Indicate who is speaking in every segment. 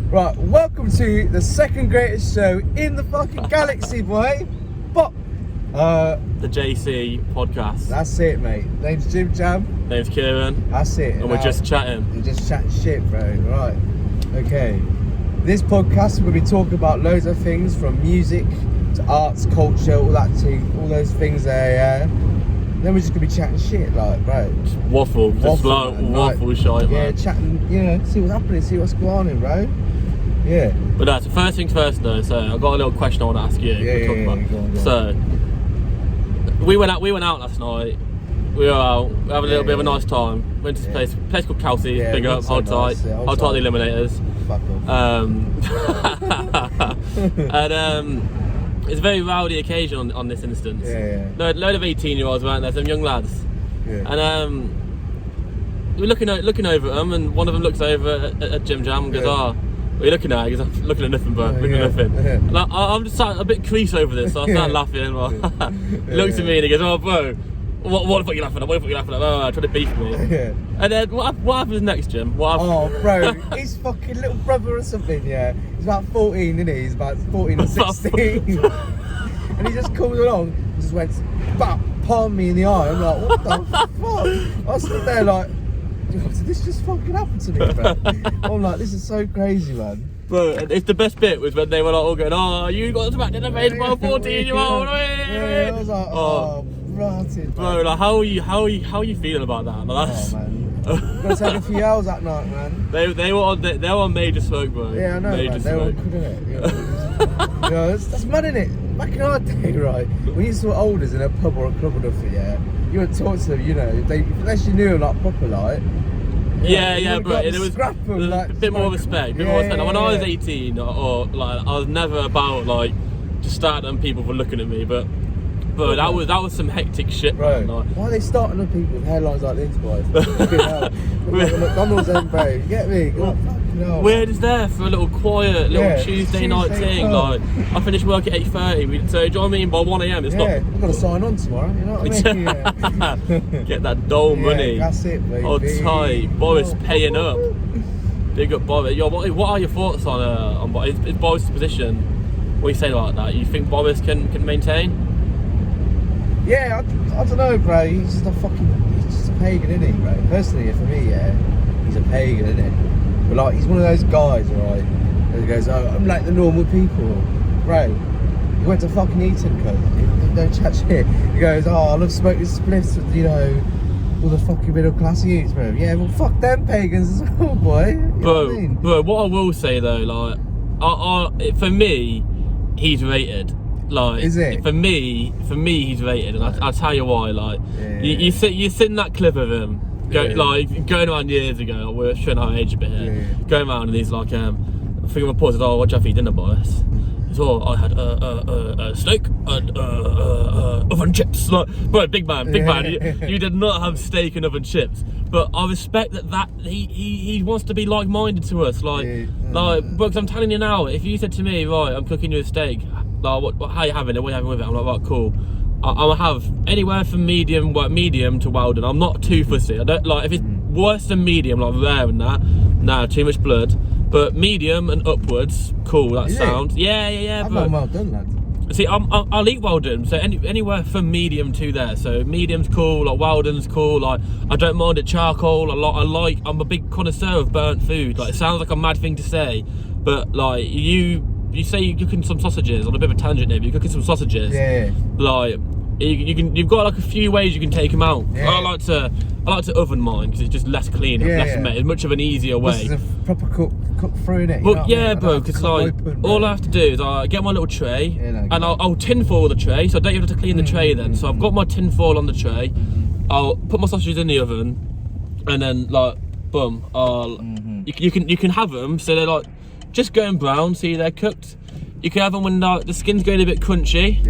Speaker 1: Right, welcome to the second greatest show in the fucking galaxy, boy. But
Speaker 2: the JC podcast.
Speaker 1: That's it, mate. Name's Jim Jam.
Speaker 2: Name's Kieran.
Speaker 1: That's it.
Speaker 2: And we're just chatting.
Speaker 1: We're just chatting shit, bro. Right. Okay. This podcast, we're going to be talking about loads of things from music to arts, culture, all those things there, yeah. Then we're just going to be chatting shit, like, bro.
Speaker 2: Just waffle shite, man.
Speaker 1: Yeah, chatting, you know, see what's happening, see what's going on, bro. Yeah.
Speaker 2: But that's the first things first, though. So I've got a little question I want to ask you.
Speaker 1: Yeah, go on.
Speaker 2: So we went out last night. We were out, we having a little bit of a nice time. Went to this place called Kelsey's. Big up, hold tight. Hold tight the Eliminators.
Speaker 1: Fuck off.
Speaker 2: And it's a very rowdy occasion on this instance.
Speaker 1: Yeah.
Speaker 2: Load of 18-year-olds, weren't there? Some young lads.
Speaker 1: Yeah.
Speaker 2: And we're looking over at them, and one of them looks over at Jim Jam and goes, "Ah, what are you looking at?" He goes, "I'm looking at nothing, bro. Looking at nothing."
Speaker 1: Yeah.
Speaker 2: Like, I'm just a bit crease over this, so I start laughing. He looks at me and he goes, "Oh, bro, what the fuck are you laughing at? What the fuck are you laughing at?" Oh, trying to beef me.
Speaker 1: Yeah.
Speaker 2: And then what happens next, Jim?
Speaker 1: Oh, bro, his fucking little brother or something, yeah. He's about 14, isn't he? He's about 14 or 16. And he just comes along and just went, bap, palm me in the eye. I'm like, what the fuck? I stood there like, did this just fucking happen to me, bro? I'm like, this is so crazy, man.
Speaker 2: Bro, it's the best bit was when they were like all going, "Oh, you got smacked in the face by a 14-year-old."
Speaker 1: Yeah, I was like, oh, rotted,
Speaker 2: bro. Like, how are you feeling about that? Like, that's...
Speaker 1: Oh, man. We've got to take a few hours that night, man.
Speaker 2: They were on major smoke, bro.
Speaker 1: Yeah, I know,
Speaker 2: major
Speaker 1: man.
Speaker 2: smoke.
Speaker 1: They were good, innit? You know, that's mad, innit? Back in our day, right, when you saw olders in a pub or a club or nothing, yeah, you would talk to them, you know, unless you knew them like proper, like.
Speaker 2: Yeah, bro. There was
Speaker 1: like,
Speaker 2: a bit more respect. Like, when I was 18, or like, I was never about like just starting on people for looking at me, but that was some hectic shit,
Speaker 1: bro.
Speaker 2: Man. Like,
Speaker 1: why are they starting on people with hairlines like this, boys? McDonald's then, bro. You get me?
Speaker 2: Weird is there for a little quiet little Tuesday night thing. Like, I finish work at 8:30, so do you know what I mean? By 1 AM it's not.
Speaker 1: I've got to sign on tomorrow. You know what I mean?
Speaker 2: Get that dole money.
Speaker 1: That's it, baby.
Speaker 2: Hold tight. Boris paying up. Big up, Boris. Yo, what are your thoughts on Boris' Boris' position? What do you say about that? You think Boris can maintain?
Speaker 1: Yeah, I don't know, bro. He's just a pagan, isn't he, bro? Personally, for me, he's a pagan, isn't he? But like, he's one of those guys, right? That goes, "Oh, I'm like the normal people," bro. He went to fucking Eton, cuz. Don't chat shit. He goes, "Oh, I love smoking spliffs with, you know, all the fucking middle class youths, bro." Yeah, well, fuck them pagans as well, boy. You know what I mean?
Speaker 2: But what I will say though, like, for me, he's rated. Like,
Speaker 1: is it?
Speaker 2: For me, he's rated, and I'll tell you why. Like, you seen that clip of him, going around years ago. We're showing our age a bit here. Going around and he's like, I think I'm paused. "Oh, what did you have for dinner, Boris?" He's, "Oh, I had a steak and oven chips." Like, bro, big man. You did not have steak and oven chips. But I respect that he wants to be like-minded to us. Like, because I'm telling you now, if you said to me, "Right, I'm cooking you a steak," like, how you having it? What are you having with it? I'm like, "Right, cool. I'll have anywhere from medium to well done. I'm not too fussy. I don't like if it's worse than medium, like rare and that. Nah, too much blood. But medium and upwards, cool. That sound. Yeah.
Speaker 1: I'm not well done, lad.
Speaker 2: See, I'll eat well done. So anywhere from medium to there. So medium's cool. Like well done's cool. Like I don't mind it charcoal. I'm a big connoisseur of burnt food. Like it sounds like a mad thing to say, but like you say you're cooking some sausages, on a bit of a tangent here, but you're cooking some sausages.
Speaker 1: Yeah.
Speaker 2: Like you've got like a few ways you can take them out.
Speaker 1: Yeah.
Speaker 2: I like to oven mine because it's just less clean, it's much of an easier way.
Speaker 1: This is a proper cook through it.
Speaker 2: But yeah, bro, because like all I have to do is I get my little tray and I'll tin foil the tray, so I don't even have to clean the tray then. So I've got my tin foil on the tray. I'll put my sausages in the oven, and then like boom, you can have them so they're like just going brown, see they're cooked. You can have them when the skin's going a bit crunchy,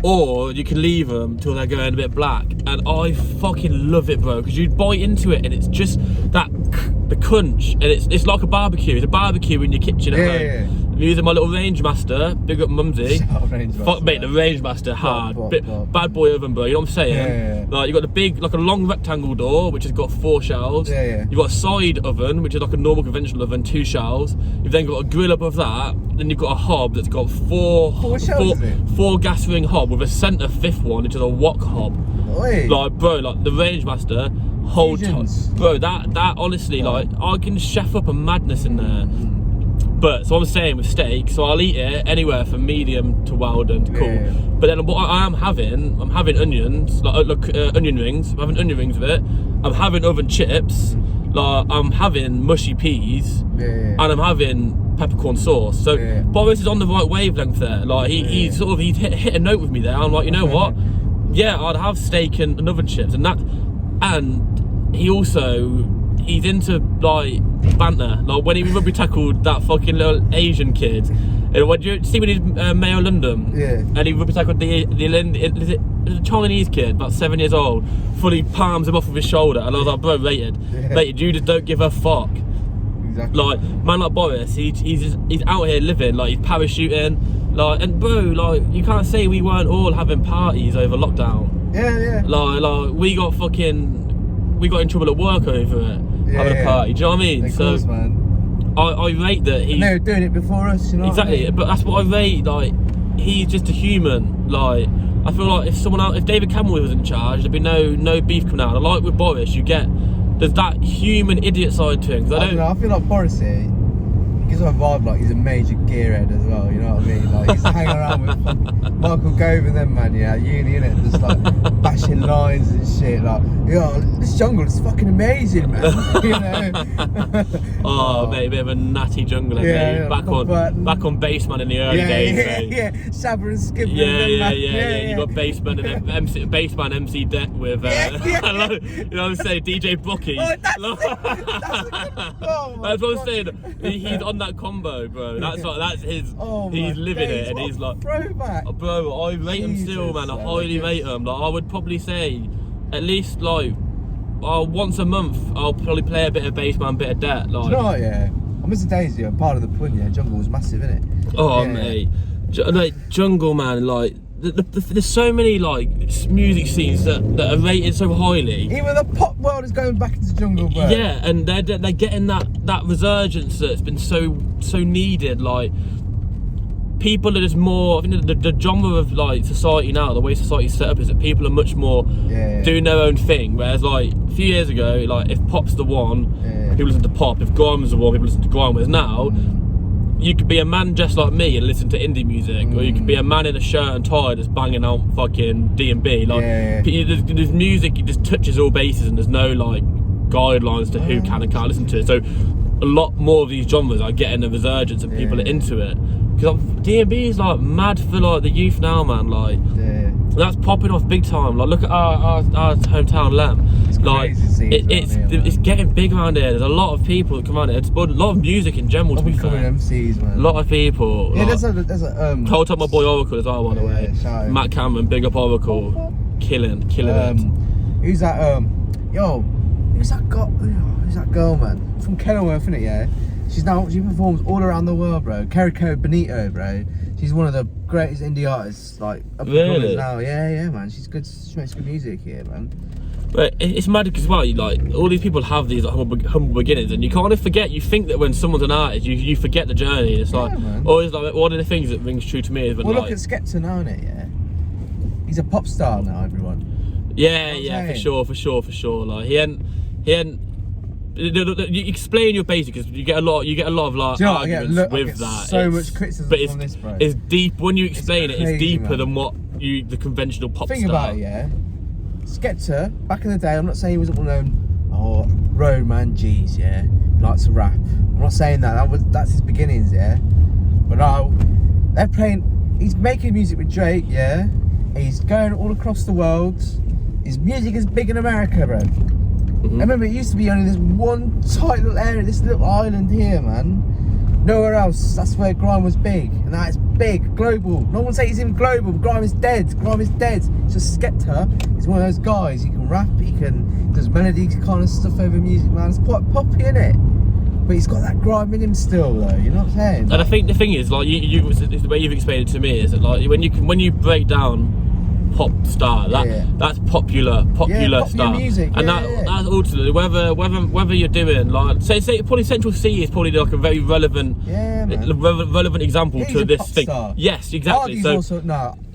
Speaker 2: or you can leave them till they're going a bit black. And I fucking love it, bro, because you bite into it and it's just the crunch, and it's like a barbecue. It's a barbecue in your kitchen at home. I'm using my little Range Master. Big up Mumsy. Fuck mate, the Range Master hard. Bad boy oven, bro. You know what I'm saying? Like you got the big, like a long rectangle door, which has got 4 shelves. You've got a side oven, which is like a normal conventional oven, 2 shelves. You've then got a grill above that. Then you've got a hob that's got 4 gas ring hob with a centre 5th one, which is a wok hob.
Speaker 1: Oi.
Speaker 2: Like bro, like the Range Master. Whole time, bro. That honestly, like, I can chef up a madness in there. But so I'm saying with steak, so I'll eat it anywhere from medium to well done to cool. But then what I'm having onions, like onion rings. I'm having onion rings with it. I'm having oven chips. Like I'm having mushy peas, and I'm having peppercorn sauce. So Boris is on the right wavelength there. Like he's hit a note with me there. I'm like, you know what? Yeah, I'd have steak and oven chips, and he's into like banter. Like when he rugby tackled that fucking little Asian kid, and when you see when he's Mayo London, and he rugby tackled the Chinese kid, about 7 years old, fully palms him off with his shoulder, and I was like, bro, rated, you just don't give a fuck. Exactly. Like man like Boris, he's out here living, like he's parachuting, like, and bro, like you can't say we weren't all having parties over lockdown. Like we got in trouble at work over it, having a party. Do you know what I mean?
Speaker 1: Of course, man.
Speaker 2: I rate that he's.
Speaker 1: And they were doing it before us, you know.
Speaker 2: Exactly,
Speaker 1: what I mean?
Speaker 2: but that's what I rate. Like he's just a human. Like I feel like if David Cameron was in charge, there'd be no beef coming out. And like with Boris, there's that human idiot side to him.
Speaker 1: I feel like Boris here, he gives off a vibe like he's a major gearhead as well, you know what I mean? Like he's hanging around with Michael Gove and them, man, uni, innit? Just like bashing lines and shit, like, yo, this jungle is fucking amazing, man. You know?
Speaker 2: Mate, a bit of a natty jungle, mate. Back on Baseman in the early days, mate.
Speaker 1: Sabber and Skipper.
Speaker 2: You got Baseman and Baseman MC Deck with, you know what I'm saying, DJ Bucky.
Speaker 1: That's
Speaker 2: what I'm saying. He's on that combo, bro. That's his. He's living it, and he's like,
Speaker 1: throwback.
Speaker 2: Bro, I rate him still, man. I highly rate him. Like I would probably say, at least like, once a month, I'll probably play a bit of Baseman, bit of Deck. Like,
Speaker 1: do you know what, I miss the days, part of the pun, jungle was massive, innit?
Speaker 2: Mate, like jungle, man, like. There's so many like music scenes that are rated so highly.
Speaker 1: Even the pop world is going back into jungle, bro.
Speaker 2: Yeah, and they're getting that resurgence that's been so needed. Like people are just more. I think the genre of like society now, the way society's set up, is that people are much more doing their own thing. Whereas like a few years ago, like if pop's the one, people listen to pop. If grime's the one, people listen to grime. Whereas now. You could be a man just like me and listen to indie music, or you could be a man in a shirt and tie that's banging out fucking D&B. Like, there's music, it just touches all bases, and there's no like guidelines to who can and can't listen to it. So a lot more of these genres are getting a resurgence, and people are into it. Because D&B is like mad for like the youth now, man. Like that's popping off big time. Like look at our hometown Lem.
Speaker 1: It's
Speaker 2: like it's getting big around here. There's a lot of people that come around here. It's a lot of music in general. To be fair,
Speaker 1: MCs, man.
Speaker 2: A lot of people.
Speaker 1: Yeah,
Speaker 2: like,
Speaker 1: there's a
Speaker 2: Told my boy Oracle as well, by the way. Matt Cameron, big up Oracle, killing it.
Speaker 1: Who's that? Who's that girl, man? From Kenilworth, innit? Yeah. She performs all around the world, bro. Kerrico Benito, bro. She's one of the greatest indie artists, like up
Speaker 2: really?
Speaker 1: Now. Yeah, man. She's good. She makes good music here, man.
Speaker 2: But it's mad because well, like all these people have these like, humble beginnings, and you kind of forget. You think that when someone's an artist, you forget the journey. It's like always like one of the things that rings true to me is when
Speaker 1: look at Skepta now, innit? Yeah. He's a pop star now, everyone.
Speaker 2: Yeah, for sure. Like he ain't. You explain your basic because you get a lot of like arguments with that.
Speaker 1: So much criticism on this, bro.
Speaker 2: It's deep when you explain it. It's deeper than what the conventional pop star.
Speaker 1: Think about it, Skepta, back in the day, I'm not saying he wasn't well known. Roadman G's, likes to rap. I'm not saying that's his beginnings, But now they're playing. He's making music with Drake, He's going all across the world. His music is big in America, bro. I remember it used to be only this one tight little area, this little island here, man. Nowhere else. That's where grime was big, and now it's big, global. No one says he's even global. Grime is dead. It's just Skepta. He's one of those guys. He can rap. He does melody kind of stuff over music, man. It's quite poppy, innit? But he's got that grime in him still, though. You know what I'm saying?
Speaker 2: And I think the thing is, like the way you've explained it to me is that like when you break down pop star, that's popular stuff,
Speaker 1: music,
Speaker 2: and that's ultimately whether you're doing like say probably Central C is probably like a very relevant relevant example to this thing.
Speaker 1: Star.
Speaker 2: Yes, exactly.
Speaker 1: Hardy's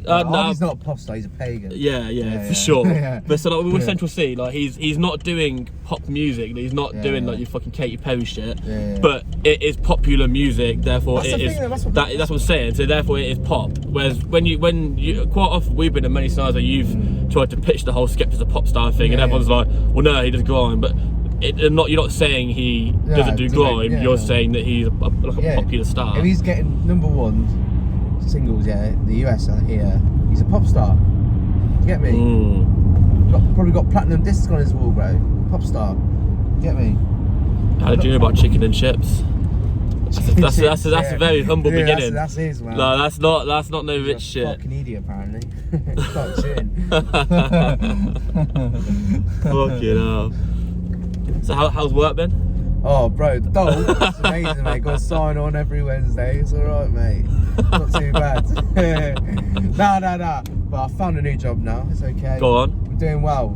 Speaker 1: Hardy's not a pop star, he's a pagan.
Speaker 2: Yeah, for sure. But so like with Central C, like he's not doing pop music, he's not doing like your fucking Katy Perry shit, but it is popular music, therefore that's what I'm saying, so therefore it is pop. Whereas when you quite often we've been in many scenarios where you've tried to pitch the whole Skepta's a pop star thing and everyone's like, well no, he does grime, but you're not saying he doesn't do grime, you're saying that he's a popular star.
Speaker 1: If he's getting #1 singles, in the US and here, he's a pop star. You get me? Probably got platinum discs on his wall, bro. Pop star. You get me?
Speaker 2: How did you know about chicken and chips? That's a very humble beginning.
Speaker 1: That's his, man.
Speaker 2: No, that's not no rich shit.
Speaker 1: Fucking idiot, apparently. Start shitting.
Speaker 2: Fucking hell. So how's work been?
Speaker 1: Oh, bro, the dog, it's amazing, mate. Got a sign on every Wednesday. It's alright, mate. Not too bad. Nah. But I found a new job now. It's okay.
Speaker 2: Go on.
Speaker 1: I'm doing well.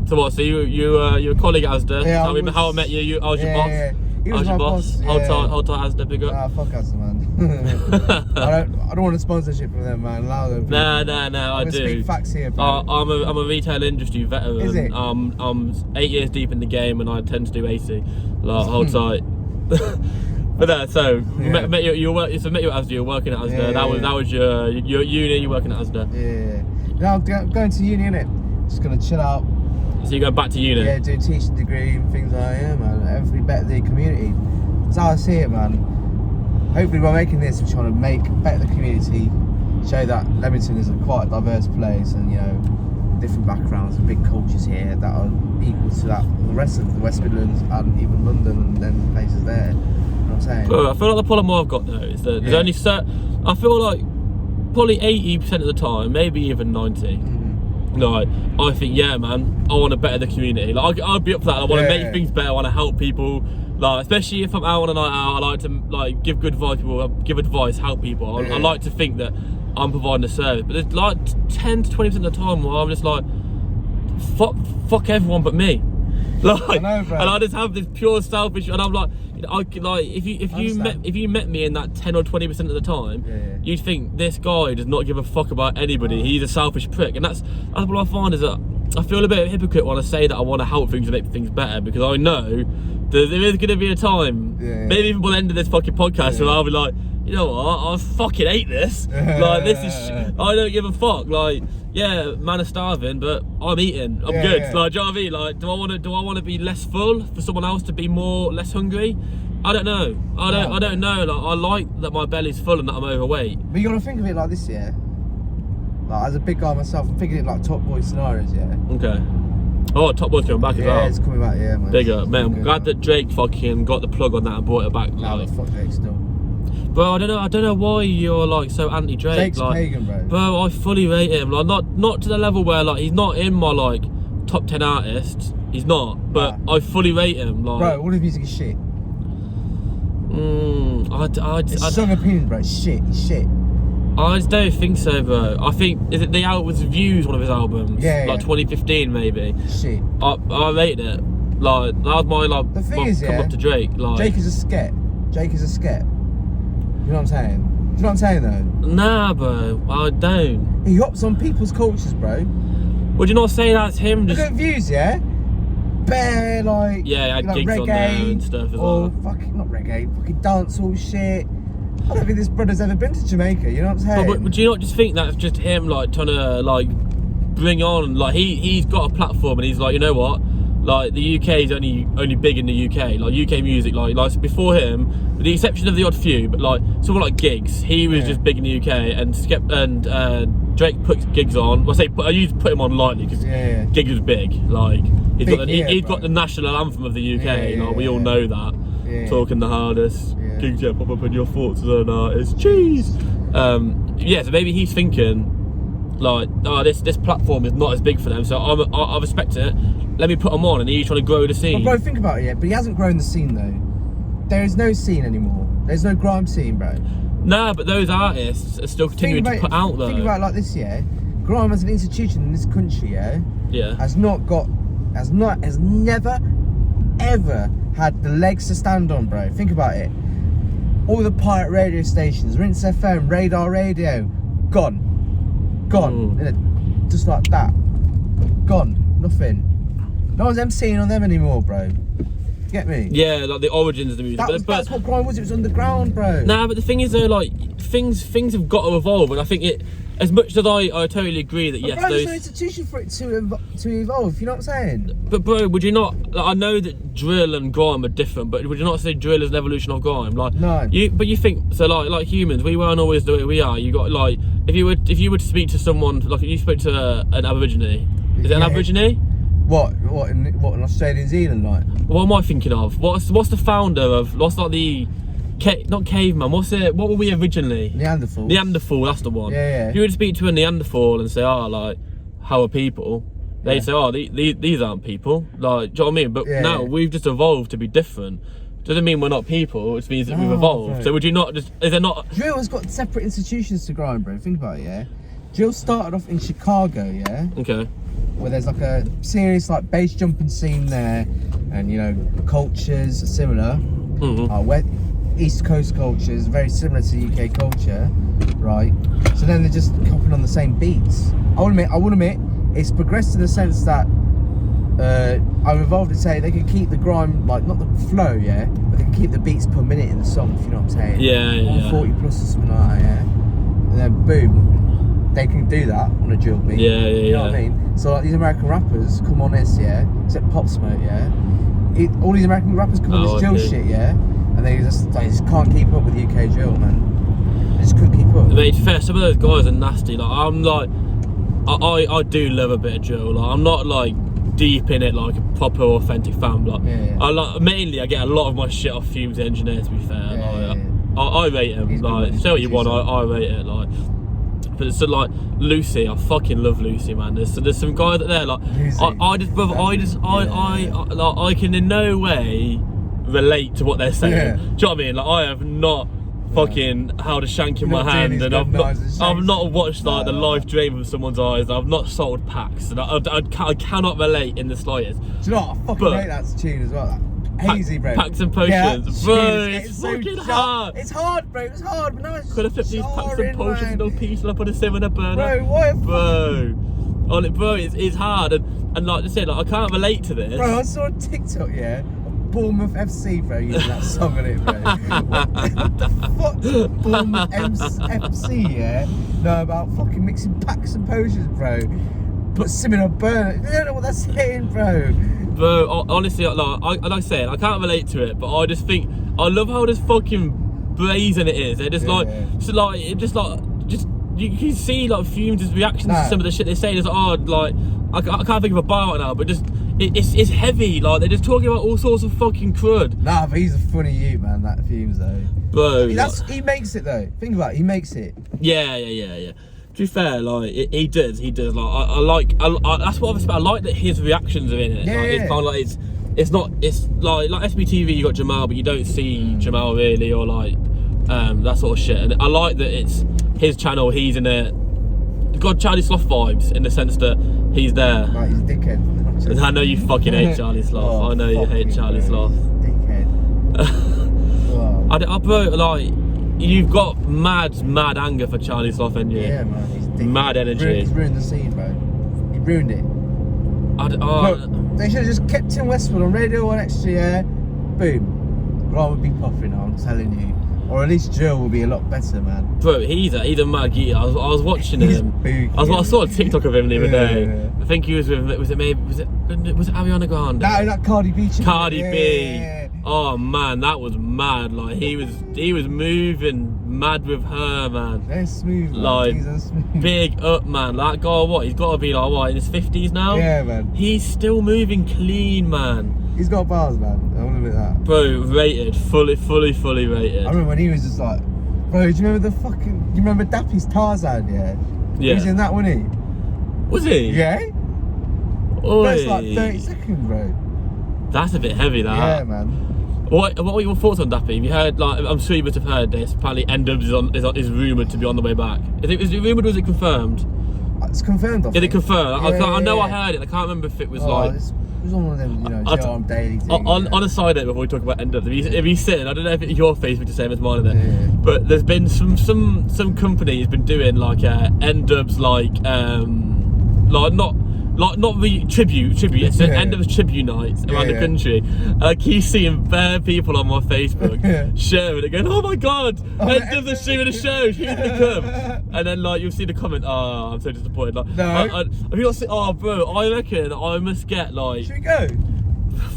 Speaker 2: So what? So you're a colleague at Asda.
Speaker 1: Yeah,
Speaker 2: Tell me how I met you. I was your boss.
Speaker 1: Yeah. He was
Speaker 2: How's your
Speaker 1: my
Speaker 2: boss? Hold tight, Asda, big up.
Speaker 1: Nah, fuck Asda, man. I don't want a sponsorship from them, man. Allow them.
Speaker 2: Nah, I do.
Speaker 1: Speak facts here, bro.
Speaker 2: I'm a retail industry veteran.
Speaker 1: Is it?
Speaker 2: I'm 8 years deep in the game, and I tend to do AC. Like, hold tight. But so met you at Asda. You're working at Asda. That was your uni. You're working at Asda.
Speaker 1: Yeah. Now I'm going to uni, innit? Just gonna chill out.
Speaker 2: So you're going back to uni?
Speaker 1: Yeah, doing teaching degree and things like that, man. Everything better the community. That's how I see it, man. Hopefully by making this, we're trying to make better the community, show that Leamington is quite a diverse place and, you know, different backgrounds and big cultures here that are equal to that the rest of the West Midlands and even London and then places there. You know what I'm saying?
Speaker 2: Well, I feel like the problem I've got though is that there's only I feel like probably 80% of the time, maybe even 90%. Like, I think, yeah, man, I want to better the community. Like, I'd be up for that. I want to make things better. I want to help people. Like, especially if I'm out on a night out, I like to like give good advice. Give advice, help people. I like to think that I'm providing a service. But there's like 10 to 20% of the time where I'm just like, fuck everyone but me. Like,
Speaker 1: I know, bro.
Speaker 2: and I just have this pure selfish. And I'm like, I could like if you met me in that 10 or 20% of the time, you'd think this guy does not give a fuck about anybody. He's a selfish prick, and that's what I find is that I feel a bit of a hypocrite when I say that I want to help things and make things better, because I know that there is going to be a time, maybe even by the end of this fucking podcast, where I'll be like, you know what, I fucking hate this. Like, this is I don't give a fuck. Like, yeah, man is starving, but I'm eating. I'm good. Like, do you know what I mean? Like, do I want to be less full for someone else to be less hungry? I don't know. I don't know. Like, I like that my belly's full and that I'm overweight.
Speaker 1: But you got to think of it like this, yeah. Like, as a big guy myself, I'm thinking it like Top Boy scenarios, yeah.
Speaker 2: Okay. Oh, Top Boy's coming back as well.
Speaker 1: Yeah, it's coming back, yeah, man.
Speaker 2: Bigger, man. I'm glad that Drake fucking got the plug on that and brought it back.
Speaker 1: Nah, fuck Drake still.
Speaker 2: Bro, I don't know why you're like so anti-Drake.
Speaker 1: Drake's
Speaker 2: like,
Speaker 1: pagan, bro.
Speaker 2: Bro, I fully rate him. Like, not to the level where like he's not in my like top 10 artists. He's not, but I fully rate him. Like,
Speaker 1: bro, all his music is shit. It's strong opinion, bro. It's shit.
Speaker 2: I just don't think so, bro. I think was Views, one of his albums, like 2015 maybe.
Speaker 1: Shit.
Speaker 2: I rated it. Like, that was my like.
Speaker 1: The thing is,
Speaker 2: come up to Drake. Like,
Speaker 1: Drake is a sket. You know what I'm saying? Do you know what I'm saying though?
Speaker 2: Nah, bro. I don't.
Speaker 1: He hops on people's cultures, bro.
Speaker 2: Would you not say that's him?
Speaker 1: Look at Views, yeah. Bare like
Speaker 2: he had gigs
Speaker 1: reggae,
Speaker 2: on there and stuff as well.
Speaker 1: Fucking not reggae, fucking dancehall shit. I don't think this brother's ever been to Jamaica. You know what I'm saying?
Speaker 2: But do you not just think that's just him like trying to like bring on like he's got a platform and he's like, you know what? Like, the UK is only big in the UK. Like, UK music, like before him, with the exception of the odd few, but like someone like Giggs, he was just big in the UK, and Drake puts Giggs on. Well, I use put him on lightly because Giggs was big. Like, he's got the national anthem of the UK. Like, we all know that. Talking the hardest. Giggs, pop up in your thoughts as an artist. Cheese. So maybe he's thinking like, oh, this platform is not as big for them, so I respect it. Let me put him on, and he's trying to grow the scene.
Speaker 1: But bro, think about it, but he hasn't grown the scene though. there is no scene anymore. There's no grime scene, bro.
Speaker 2: Nah, but those artists are still continuing to put out though.
Speaker 1: Think about it like this, yeah. Grime as an institution in this country, yeah, has never, ever had the legs to stand on, bro. Think about it. All the pirate radio stations, Rinse FM, Radar Radio, gone. Just like that. Gone. Nothing. No one's MCing on them anymore, bro. Get me?
Speaker 2: Yeah, like the origins of the music.
Speaker 1: That's what grime was. It was underground, bro.
Speaker 2: Nah, but the thing is though, like things have got to evolve, and I think it. As much as I totally agree that yes,
Speaker 1: there's no institution for it to evolve. You know what I'm saying?
Speaker 2: But bro, would you not? Like, I know that drill and grime are different, but would you not say drill is an evolution of grime? Like
Speaker 1: no.
Speaker 2: But you think so? Like humans, we weren't always the way we are. You got like if you were to speak to someone, like if you spoke to an Aborigine, is it an Aborigine?
Speaker 1: What in Australia, New Zealand, like?
Speaker 2: What am I thinking of? What's the founder of? What's like the? Not caveman. What were we originally?
Speaker 1: Neanderthal.
Speaker 2: Neanderthal. That's the one.
Speaker 1: Yeah.
Speaker 2: If you were to speak to a Neanderthal and say, "Oh, like, how are people?" They'd say, "Oh, these aren't people." Like, do you know what I mean? But now we've just evolved to be different. Doesn't mean we're not people. It means that we've evolved. Bro. So would you not just? Is there not?
Speaker 1: Drill has got separate institutions to grime, bro. Think about it, yeah. Drill started off in Chicago, yeah.
Speaker 2: Okay.
Speaker 1: Where there's like a serious like bass jumping scene there, and you know cultures are similar. Where East Coast culture is very similar to UK culture, right? So then they're just copying on the same beats. I will admit, it's progressed in the sense that I've evolved to say they can keep the grime, like not the flow, yeah, but they can keep the beats per minute in the song, if you know what I'm saying.
Speaker 2: Yeah.
Speaker 1: 140 plus or something like that, yeah. And then boom, they can do that on a drill beat.
Speaker 2: Yeah.
Speaker 1: You know what I mean? So like these American rappers come on this, yeah, except Pop Smoke, yeah. All these American rappers come on this drill shit, yeah. And they just can't keep up with UK drill, man. They just couldn't keep up.
Speaker 2: Mate, fair. Some of those guys are nasty. Like I'm like, I do love a bit of drill. Like I'm not like deep in it like a proper authentic fan. Like I like mainly I get a lot of my shit off Fumes Engineer. To be fair, I rate him. Like say what you want, I rate it. Like, but it's like Lucy. I fucking love Lucy, man. There's some guy that there like I can in no way relate to what they're saying. Do you know what I mean? Like I have not fucking held a shank in my hand, and I've not watched like the life drain from someone's eyes. I've not sold packs, and I cannot relate in the slightest.
Speaker 1: Do you know what? I fucking hate that tune as well. Hazy, bro.
Speaker 2: Packs and potions, bro. It's
Speaker 1: so
Speaker 2: fucking hard.
Speaker 1: It's hard, bro. It's hard, but no, it's
Speaker 2: could have flipped these packs and potions and no peace and I put a 7 burner.
Speaker 1: Bro, what?
Speaker 2: Bro, on it, bro. It's hard, and like I said, like I can't relate to this.
Speaker 1: Bro, I saw a TikTok, yeah. Bournemouth FC, bro, using that song on it, bro. What the fuck? Bournemouth FC, yeah? No, about fucking mixing packs and potions, bro. Put simming on burner. You don't know what that's saying, bro.
Speaker 2: Bro, honestly, like I said, I can't relate to it, but I just think I love how this fucking brazen it is. They're just you can see like Fumes' reactions to some of the shit they say. It's like, oh, like I can't think of a bar right now, but just it's heavy. Like they're just talking about all sorts of fucking crud.
Speaker 1: Nah, but he's a funny youth, man. That Fumes though.
Speaker 2: Bro,
Speaker 1: he makes it though. Think about it. He makes it.
Speaker 2: Yeah. To be fair, like he does. Like I like that's what I was about. I like that his reactions are in it.
Speaker 1: Yeah,
Speaker 2: like, it's kind of like it's like SBTV. You got Jamal, but you don't see Jamal really, or like that sort of shit. And I like that it's his channel. He's in it. It's got Charlie Sloth vibes in the sense that he's there.
Speaker 1: Right, he's a dickhead.
Speaker 2: I know you fucking hate Charlie Sloth. I know you hate Charlie Sloth.
Speaker 1: Dickhead.
Speaker 2: Bro, like. You've got mad anger for Charlie Sloth, ain't you?
Speaker 1: Yeah, man. He's
Speaker 2: mad energy.
Speaker 1: He's ruined the scene, bro. He ruined it. Look, they should have just kept Tim Westwood on Radio 1 Extra, yeah? Boom. Grime would be popping, I'm telling you. Or at least Joe will be a lot better, man.
Speaker 2: Bro, he's a mad geezer. I was watching him. I saw a TikTok of him the other day. Yeah. I think he was with, was it Ariana Grande?
Speaker 1: That Cardi B.
Speaker 2: Cardi B. Yeah. Oh man, that was mad. Like he was moving mad with her, man.
Speaker 1: They're smooth, man.
Speaker 2: Like
Speaker 1: smooth.
Speaker 2: Big up, man. That guy, what? He's got to be like what, in his 50s now?
Speaker 1: Yeah, man.
Speaker 2: He's still moving clean, man.
Speaker 1: He's got bars, man. I want to admit that.
Speaker 2: Bro, rated, fully rated.
Speaker 1: I remember when he was just like, bro. Do you remember you remember Dappy's Tarzan? Yeah. He was in that, wasn't he?
Speaker 2: Was he?
Speaker 1: Yeah.
Speaker 2: Oi.
Speaker 1: That's like 30 seconds, bro.
Speaker 2: That's a bit heavy, that.
Speaker 1: Yeah, man.
Speaker 2: What are your thoughts on Dappy? Have you heard, like, I'm sure you must have heard this, apparently NDubz is rumoured to be on the way back. Is it rumoured or is it confirmed?
Speaker 1: It's confirmed, I think.
Speaker 2: Is it confirmed?
Speaker 1: Yeah,
Speaker 2: I know
Speaker 1: yeah.
Speaker 2: I heard it, I can't remember if it was
Speaker 1: It
Speaker 2: like...
Speaker 1: was on one of them, you know, on daily things.
Speaker 2: On a side note, before we talk about NDubz, have you seen, I don't know if your Facebook is the same as mine, but there's been some companies been doing like NDubz not the tribute. It's the end of the tribute nights around the country. I keep seeing bare people on my Facebook sharing it, going, "Oh my god, NDubz are doing a show. Who's gonna come?" And then like you'll see the comment, "Oh, I'm so disappointed." Like,
Speaker 1: no,
Speaker 2: have you not seen? Oh, bro, I reckon I must get like.
Speaker 1: Should we go?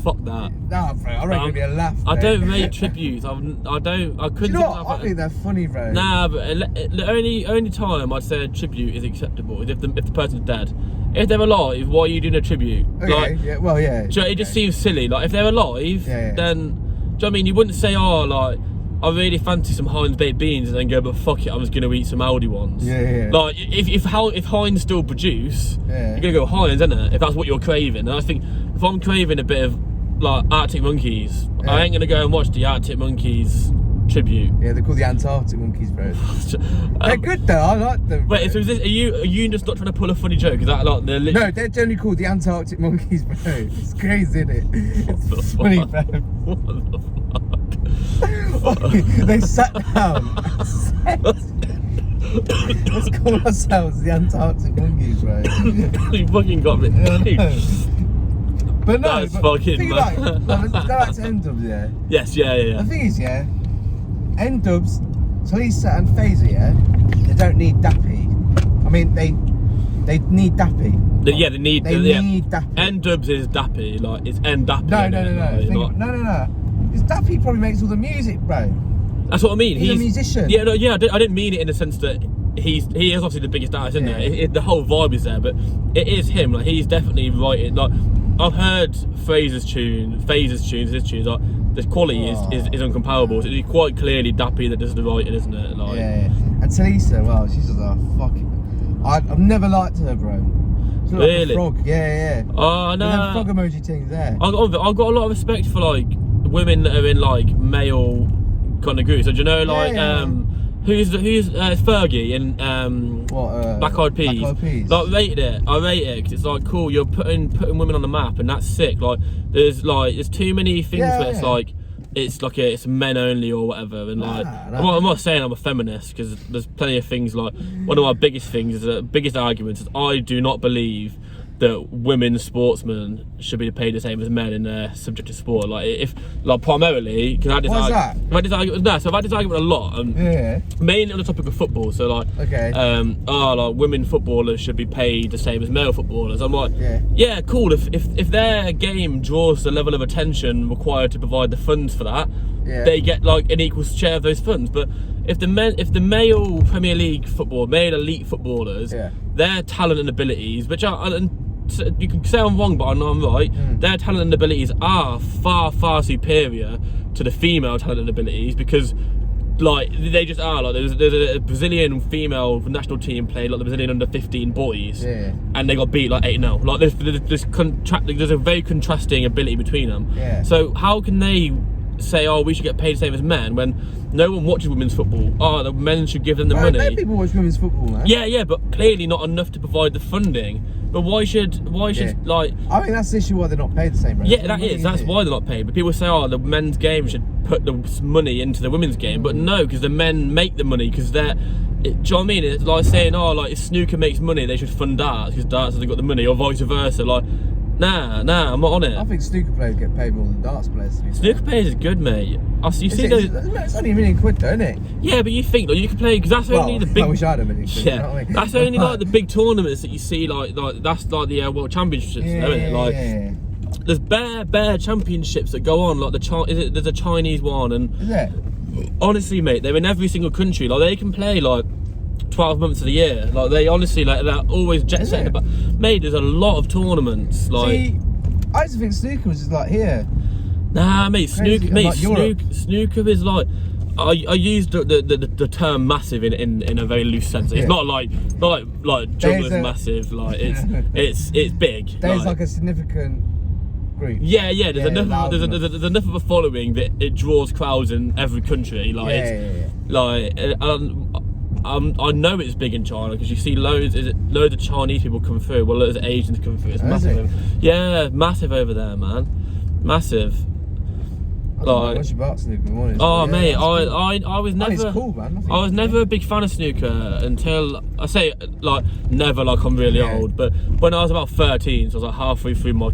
Speaker 2: Fuck that.
Speaker 1: Nah, bro, I reckon it'd be a laugh.
Speaker 2: I
Speaker 1: mate.
Speaker 2: don't rate tributes. I couldn't.
Speaker 1: You know what? I think they're funny, bro.
Speaker 2: Nah, but the only time I'd say a tribute is acceptable is if the person's dead. If they're alive, why are you doing a tribute?
Speaker 1: Okay,
Speaker 2: like,
Speaker 1: yeah, well, yeah.
Speaker 2: Do you know, it just seems silly. Like if they're alive, then do you know what I mean? You wouldn't say, "Oh, like I really fancy some Heinz baked beans," and then go, "But fuck it, I'm just gonna eat some Aldi ones."
Speaker 1: Yeah.
Speaker 2: Like if Heinz still produce, you're gonna go Heinz, isn't it? If that's what you're craving. And I think if I'm craving a bit of like Arctic Monkeys, I ain't gonna go and watch the Arctic Monkeys tribute.
Speaker 1: Yeah, they're called the Antarctic Monkeys, bro. They're good though, I like them. Bro.
Speaker 2: Wait, so are you just not trying to pull a funny joke? Is that like they're literally...
Speaker 1: No, they're generally called the Antarctic Monkeys, bro. It's crazy, isn't it? It's funny, bro.
Speaker 2: What the fuck?
Speaker 1: They sat down and said, let's call ourselves the Antarctic Monkeys, bro.
Speaker 2: You fucking got me.
Speaker 1: But no,
Speaker 2: that's fucking
Speaker 1: think
Speaker 2: mad.
Speaker 1: about it. No, let's go back to NDubz, yeah?
Speaker 2: Yes, yeah.
Speaker 1: The thing is, yeah, NDubz, Talisa and Phaser, yeah, they don't need Dappy. I mean, they need Dappy.
Speaker 2: They need
Speaker 1: Dappy.
Speaker 2: NDubz is Dappy, like it's NDappy.
Speaker 1: No. Because Dappy probably makes all the music, bro.
Speaker 2: That's what I mean.
Speaker 1: He's a musician.
Speaker 2: Yeah, I didn't mean it in the sense that he is obviously the biggest artist in there. The whole vibe is there, but it is him. Like he's definitely writing. Like I've heard Phaser's tunes, his tunes. Like the quality is uncomparable. So it's quite clearly Dappy that does the writing, isn't it? Like,
Speaker 1: yeah. And Talisa, well, she's just a fucking. I've never liked her, bro. She's
Speaker 2: really?
Speaker 1: like a frog. Yeah.
Speaker 2: Oh no.
Speaker 1: Them frog emoji things there.
Speaker 2: I've got a lot of respect for like women that are in like male kind of groups. So do you know like who's Fergie in Black Eyed Peas?
Speaker 1: Black Eyed Peas.
Speaker 2: Like I rate it because it's like cool. You're putting women on the map, and that's sick. Like there's too many things where it's like it's men only or whatever. And like I'm not saying I'm a feminist because there's plenty of things. Like one of my biggest things is the biggest arguments is I do not believe that women sportsmen should be paid the same as men in their subject of sport. Like primarily because I've had this argument a lot. Mainly on the topic of football. So like like women footballers should be paid the same as male footballers. I'm like, yeah, cool. If their game draws the level of attention required to provide the funds for that, they get like an equal share of those funds. But if the male Premier League football, male elite footballers, their talent and abilities, which are you can say I'm wrong, but I know I'm right. Their talent and abilities are far, far superior to the female talent and abilities because, like, they just are. Like, there's a Brazilian female national team played like the Brazilian under-15 boys, and they got beat like 8-0. Like, there's a very contrasting ability between them. So how can they say, "Oh, we should get paid the same as men" when no one watches women's football? Oh, the men should give them the money.
Speaker 1: People watch women's football, man.
Speaker 2: Yeah, but clearly not enough to provide the funding. But why should like?
Speaker 1: I think that's the issue why they're not paid the same. Right?
Speaker 2: Yeah, that's why they're not paid. But people say, "Oh, the men's game should put the money into the women's game," but no, because the men make the money because they're. Do you know what I mean? It's like saying, "Oh, like if snooker makes money, they should fund darts because darts have got the money," or vice versa. Like, nah, I'm not on it.
Speaker 1: I think snooker players get paid more than darts players.
Speaker 2: Snooker players is good, mate.
Speaker 1: It's only $1 million quid, though, isn't it?
Speaker 2: Yeah, but you think like you can play because that's only the big.
Speaker 1: I wish I had $1 million quid.
Speaker 2: Yeah,
Speaker 1: you know what I mean?
Speaker 2: that's only like the big tournaments that you see. Like that's like the World Championships, isn't it? Like there's bare championships that go on. Like there's a Chinese one, and
Speaker 1: is it?
Speaker 2: Honestly, mate, they're in every single country. Like they can play like 12 months of the year. Like they honestly they're always jet setting. But mate, there's a lot of tournaments. Like
Speaker 1: see, I used to think snooker was just like here.
Speaker 2: Nah, mate, snooker is like I use the term massive in a very loose sense. It's not like juggler's massive. Like it's big.
Speaker 1: There's like a significant group.
Speaker 2: Yeah, there's
Speaker 1: Yeah,
Speaker 2: enough.
Speaker 1: loud
Speaker 2: There's enough of a following that it draws crowds in every country. Like, I know it's big in China because you see loads of Chinese people come through. Well, loads of Asians come through. It's massive. Yeah, massive over there, man. Massive.
Speaker 1: I don't know much about snooker, honest.
Speaker 2: Oh,
Speaker 1: yeah,
Speaker 2: mate,
Speaker 1: cool.
Speaker 2: I was never.
Speaker 1: It's cool, man.
Speaker 2: I was never a big fan of snooker until I say like never, like I'm really old. But when I was about 13, so I was like halfway through my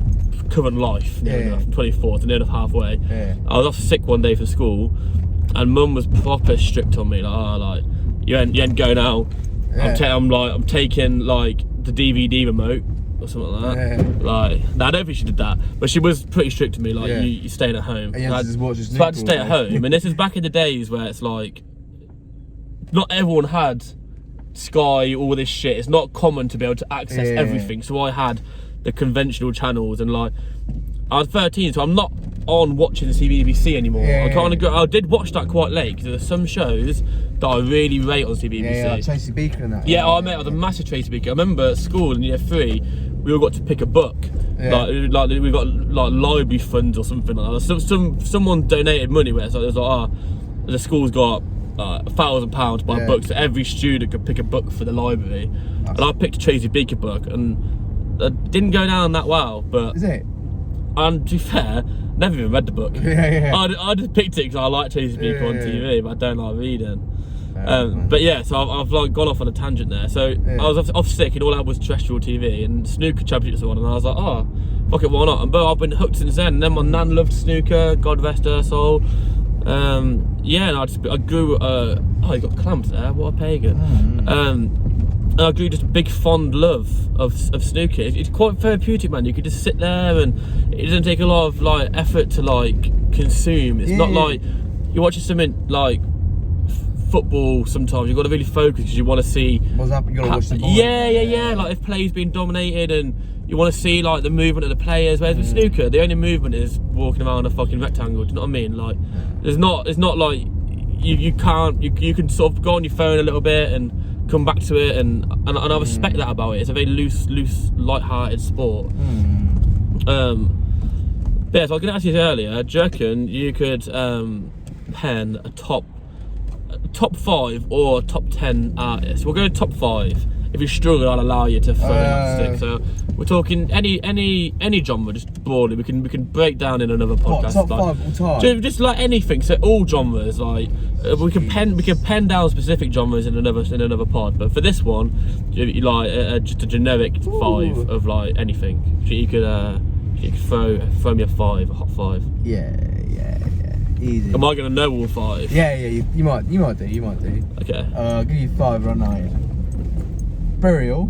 Speaker 2: current life. I'm 24, so near enough halfway. Yeah. I was off sick one day from school, and Mum was proper strict on me. Like, you ain't going out. Yeah. I'm taking like the DVD remote or something like that. Yeah. Like, no, I don't think she did that, but she was pretty strict to me. Like, you're staying at home.
Speaker 1: And just watch
Speaker 2: so I had to stay at home, and this is back in the days where it's like, not everyone had Sky, all this shit. It's not common to be able to access everything. So I had the conventional channels, and like, I was 13, so I'm not on watching the CBBC anymore. I did watch that quite late because there's some shows that I really rate on CBBC.
Speaker 1: Yeah, like Tracy Beaker and that.
Speaker 2: Yeah, I was a massive Tracy Beaker. I remember at school in year 3, we all got to pick a book. Like we got like library funds or something like that. Someone donated money where it's like, it was like, the school's got £1,000 to buy books, so every student could pick a book for the library. And I picked a Tracy Beaker book, and it didn't go down that well. But
Speaker 1: is it?
Speaker 2: And to be fair, never even read the book. I just picked it because I like Tracy Beaker on TV, but I don't like reading. But yeah, so I've like gone off on a tangent there. So I was off sick, and all I had was terrestrial TV, and snooker championships were on, and I was like, oh, fuck it, why not? And but I've been hooked since then. And then my nan loved snooker, God rest her soul. And I grew. Oh, you got clamped there. What a pagan. And I grew just a big fond love of snooker. It's quite therapeutic, man. You could just sit there, and it doesn't take a lot of like effort to like consume. It's not like you're watching something like football. Sometimes you've got to really focus because you want to see
Speaker 1: what's happening. You got to watch the ball.
Speaker 2: Yeah. Like if play's being dominated, and you want to see like the movement of the players. Whereas with snooker, the only movement is walking around a fucking rectangle. Do you know what I mean? Like, it's not like you can sort of go on your phone a little bit and come back to it, and I respect that about it. It's a very loose, light-hearted sport. But yeah, so I was going to ask you earlier, do you reckon you could pen a top 5 or top 10 artists? We'll go top 5. If you struggle, I'll allow you to throw in that stick. So we're talking any genre, just broadly. We can break down in another podcast.
Speaker 1: Top 5 all time.
Speaker 2: Just like anything. So all genres, like we can pen down specific genres in another pod. But for this one, like just a generic 5 of like anything. You could throw me a 5, a hot 5.
Speaker 1: Yeah. Easy.
Speaker 2: Am I gonna know all 5?
Speaker 1: Yeah. You might do.
Speaker 2: Okay.
Speaker 1: I'll give you 5 right now. Burial.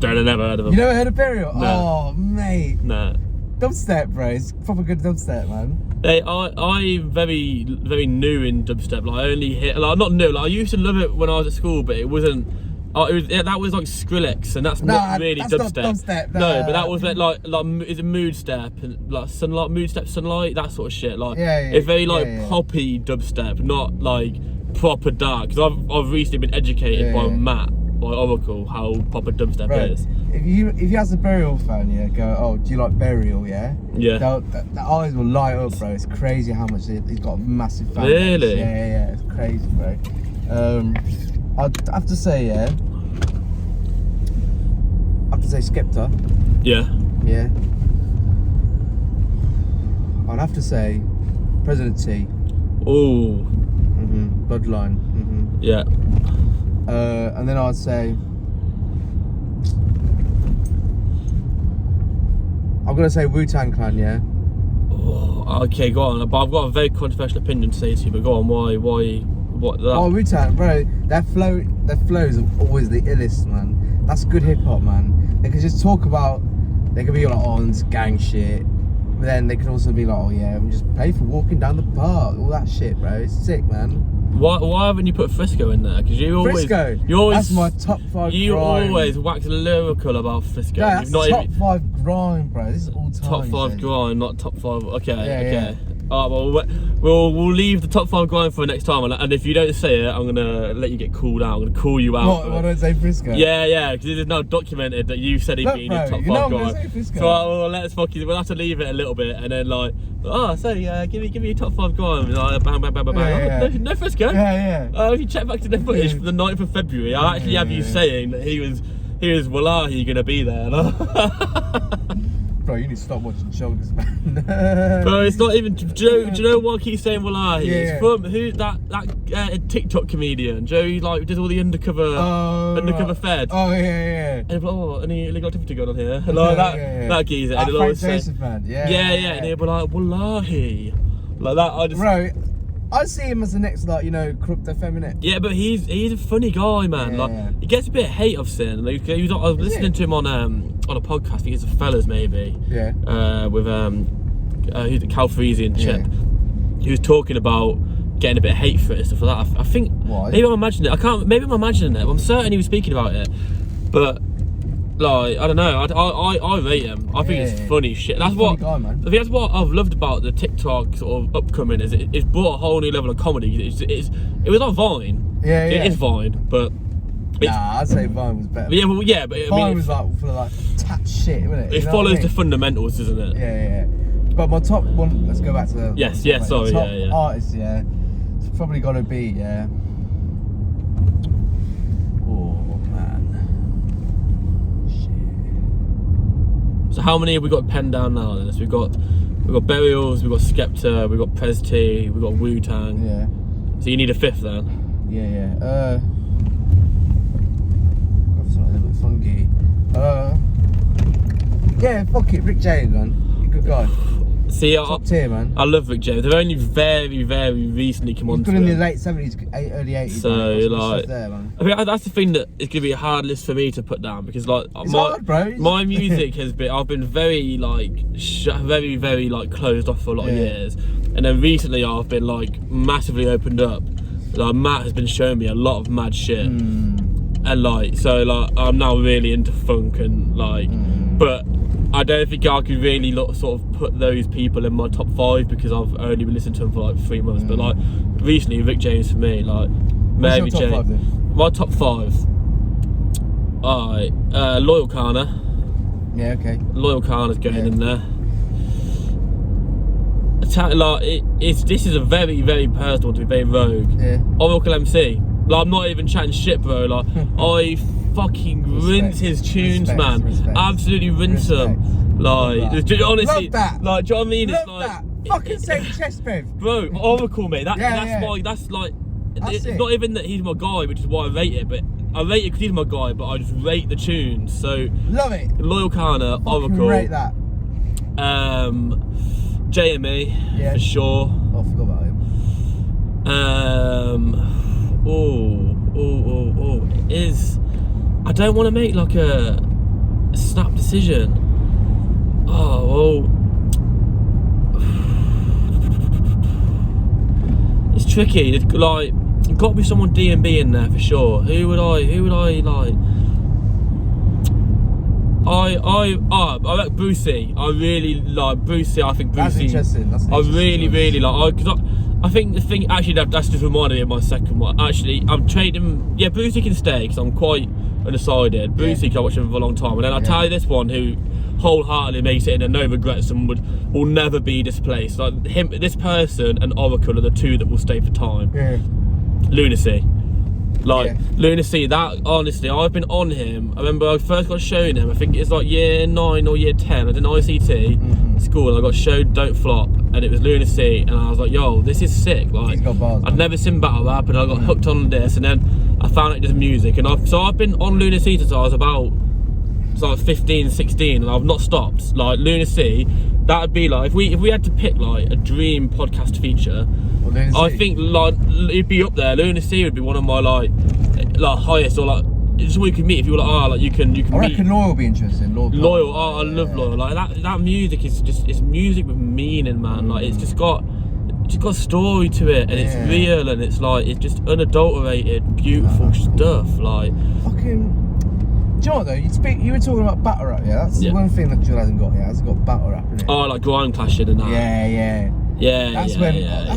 Speaker 2: Don't never heard of them.
Speaker 1: You never heard of Burial?
Speaker 2: No.
Speaker 1: Oh, mate.
Speaker 2: No.
Speaker 1: Dubstep, bro. It's proper good dubstep, man.
Speaker 2: Hey, I'm very new in dubstep. Like I only hit, like not new. Like I used to love it when I was at school, but it wasn't. That was like Skrillex, and that's not really
Speaker 1: that's
Speaker 2: dubstep.
Speaker 1: Not dubstep.
Speaker 2: No, but that was like is a mood step and like sunlight, that sort of shit. Like it's very like poppy dubstep, not like proper dark. Because I've recently been educated by Matt. By Oracle, how proper dubstep is.
Speaker 1: If you ask a Burial fan, go, oh, do you like Burial? Yeah. The eyes will light up, bro. It's crazy how much he's got a massive fan base.
Speaker 2: Really?
Speaker 1: Yeah, it's crazy, bro. I'd have to say, I have to say Skepta. Yeah. I'd have to say President T.
Speaker 2: Oh.
Speaker 1: Bloodline.
Speaker 2: Yeah.
Speaker 1: And then I'd say I'm gonna say Wu-Tang Clan, yeah.
Speaker 2: Oh, okay, go on. But I've got a very controversial opinion to say to you. But go on, why? What? That?
Speaker 1: Oh, Wu-Tang, bro. Their flows are always the illest, man. That's good hip hop, man. They can just talk about. They can be like, oh, it's gang shit. But then they can also be like, oh yeah, I'm just pay for walking down the park, all that shit, bro. It's sick, man.
Speaker 2: Why haven't you put Frisco in there? Because you always
Speaker 1: that's my top 5
Speaker 2: You
Speaker 1: grime.
Speaker 2: always wax lyrical about Frisco.
Speaker 1: No, that's top 5 grime, bro. This is all time.
Speaker 2: Top 5 grime, not top 5. Okay. Well, we'll leave the top 5 going for next time, and if you don't say it, I'm gonna let you get called out. I'm gonna call you out.
Speaker 1: What don't say Frisco?
Speaker 2: Yeah, because it is now documented that you said he'd be in your top 5 guy. So we'll have to leave it a little bit, and then like, give me your top 5 guy. And like, bang, bang, bang, bang, bang. No Frisco.
Speaker 1: Yeah.
Speaker 2: If you check back to the footage from the 9th of February, I actually have you saying that he was Wallahi gonna be there.
Speaker 1: Bro, you need to stop watching Shoulders, man.
Speaker 2: Bro, it's not even. Do you know why I keep saying Wallahi?
Speaker 1: Yeah.
Speaker 2: It's from that TikTok comedian. Joe, like, does all the undercover fed.
Speaker 1: Oh yeah.
Speaker 2: And he'll be like, any illegal activity going on here? Like that geezer. And he'll always say,
Speaker 1: man. Yeah.
Speaker 2: And he'll be like, Wallahi. Like that,
Speaker 1: Bro, I see him as the next, like, you know, crook the feminine.
Speaker 2: Yeah, but he's a funny guy, man.
Speaker 1: Yeah.
Speaker 2: Like, he gets a bit of hate, I've seen. Like, I was listening to him on a podcast. I think it's the Fellas, maybe.
Speaker 1: Yeah.
Speaker 2: With who's the Calfreezian chip. He was talking about getting a bit of hate for it and stuff like that. I think maybe I'm imagining it. Maybe I'm imagining it. I'm certain he was speaking about it, but. Like, I don't know, I rate him. I think it's funny shit. That's what
Speaker 1: guy, man.
Speaker 2: I think that's what I've loved about the TikTok sort of upcoming, is it's brought a whole new level of comedy. It was on Vine.
Speaker 1: Yeah.
Speaker 2: It is Vine, but
Speaker 1: I'd say Vine was better.
Speaker 2: But
Speaker 1: Vine was like full of like tat shit, wasn't it?
Speaker 2: It follows the fundamentals, doesn't it?
Speaker 1: Yeah. But my top one, let's go back to the top artist, it's probably gotta be,
Speaker 2: So how many have we got penned down now then? So we've got Burials, we've got Skepta, we've got Prez T, we've got Wu-Tang.
Speaker 1: Yeah.
Speaker 2: So you need a 5th then?
Speaker 1: Yeah. That's a little bit funky. Yeah, fuck it, Rick James, man. Good guy.
Speaker 2: See,
Speaker 1: top tier, man.
Speaker 2: I love Rick James. They've only very, very recently come on to
Speaker 1: in the late 70s, early 80s.
Speaker 2: So, like,
Speaker 1: there, man.
Speaker 2: I mean, that's the thing that it's gonna be a hard list for me to put down, because like
Speaker 1: hard, bro.
Speaker 2: My music has been, I've been very like very, very like closed off for a lot of years, and then recently I've been like massively opened up. Like Matt has been showing me a lot of mad shit, and like I'm now really into funk and like, but I don't think I could really sort of put those people in my top 5 because I've only been listening to them for like 3 months. But like recently, Rick James for me, like maybe
Speaker 1: James. Top 5, then?
Speaker 2: My top 5. Alright, Loyal Kana.
Speaker 1: Yeah, okay.
Speaker 2: Loyal Kana's going in there. This is a very, very personal, to be very rogue.
Speaker 1: Yeah.
Speaker 2: Oracle MC. Like, I'm not even chatting shit, bro. Like I fucking rinse his tunes, man. Absolutely rinse them. Like, honestly,
Speaker 1: love that.
Speaker 2: Like, do you know what I mean?
Speaker 1: Love
Speaker 2: it's like
Speaker 1: that. Fucking say chest bev.
Speaker 2: Bro, Oracle, mate. That's like. It's
Speaker 1: it.
Speaker 2: not even that he's my guy, which is why I rate it, but I rate it because he's my guy. But I just rate the tunes. So
Speaker 1: love it.
Speaker 2: Loyal Kana, Oracle.
Speaker 1: Rate that.
Speaker 2: JME for sure.
Speaker 1: Oh, I forgot about him.
Speaker 2: I don't want to make like a snap decision. It's tricky. It's like, got to be someone D&B in there for sure. Who would I like? I like Brucey. I really like Brucey. I think Brucey.
Speaker 1: That's interesting.
Speaker 2: I really like. I think the thing actually that's just reminded me of my second one. Actually, I'm trading. Yeah, Brucey can stay because I'm quite undecided. Brucey, I watched him for a long time, and then I'll tell you this one who wholeheartedly makes it in and no regrets and will never be displaced. Like this person and Oracle are the 2 that will stay for time.
Speaker 1: Yeah.
Speaker 2: Lunacy. Lunacy, that honestly, I've been on him. I remember I first got shown him, I think it's like year 9 or year 10. I did an ICT school and I got showed Don't Flop, and it was Lunacy, and I was like, yo, this is sick. Like,
Speaker 1: he's got bars,
Speaker 2: I'd never seen battle rap, and I got hooked on this, and then I found it just music, and I've been on Lunacy since I was about 15, 16, and I've not stopped. Like Lunacy, that would be like, if we had to pick like a dream podcast feature, I think like it'd be up there. Lunacy would be one of my like highest, or like just what you can meet if you were like, you can
Speaker 1: I reckon Loyal will be interesting.
Speaker 2: Loyal, I love Loyal. Like that music is just, it's music with meaning, man. Like it's just got a story to it, and it's real, and it's like, it's just unadulterated, beautiful stuff. Like
Speaker 1: fucking. Do you know what though? You were talking about battle rap, yeah? That's one thing that Jill hasn't got, yeah? Hasn't got battle rap in it.
Speaker 2: Oh, like grime clashing and that.
Speaker 1: Yeah. That's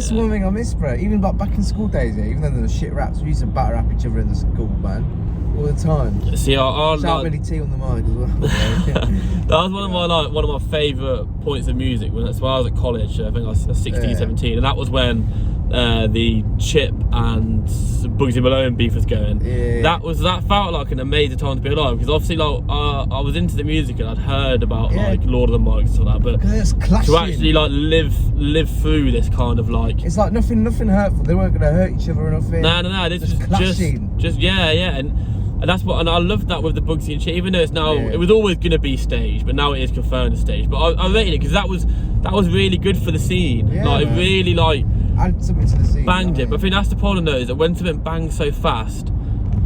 Speaker 1: the one thing I miss, bro. Even like back in school days, even though there was shit raps, we used to batter rap each other in the school, man, all the time.
Speaker 2: See,
Speaker 1: Shout Millie T on the mic as well.
Speaker 2: That was one of my favourite points of music when I was at college. I think I was 16, 17, and that was when the Chip and Bugsy Malone beef was going. That felt like an amazing time to be alive, because obviously like I was into the music and I'd heard about like Lord of the Mics and stuff like that, but to actually like live through this kind of like,
Speaker 1: it's like nothing hurtful. They weren't gonna hurt each other or nothing.
Speaker 2: No, this is just and that's what, and I loved that with the Bugsy and shit. Even though it's now, it was always gonna be staged, but now it is confirmed as staged. But I rated it because that was really good for the scene. Like it really like
Speaker 1: add something to the scene. Banged
Speaker 2: it. But I think that's the problem though, is that when something bangs so fast,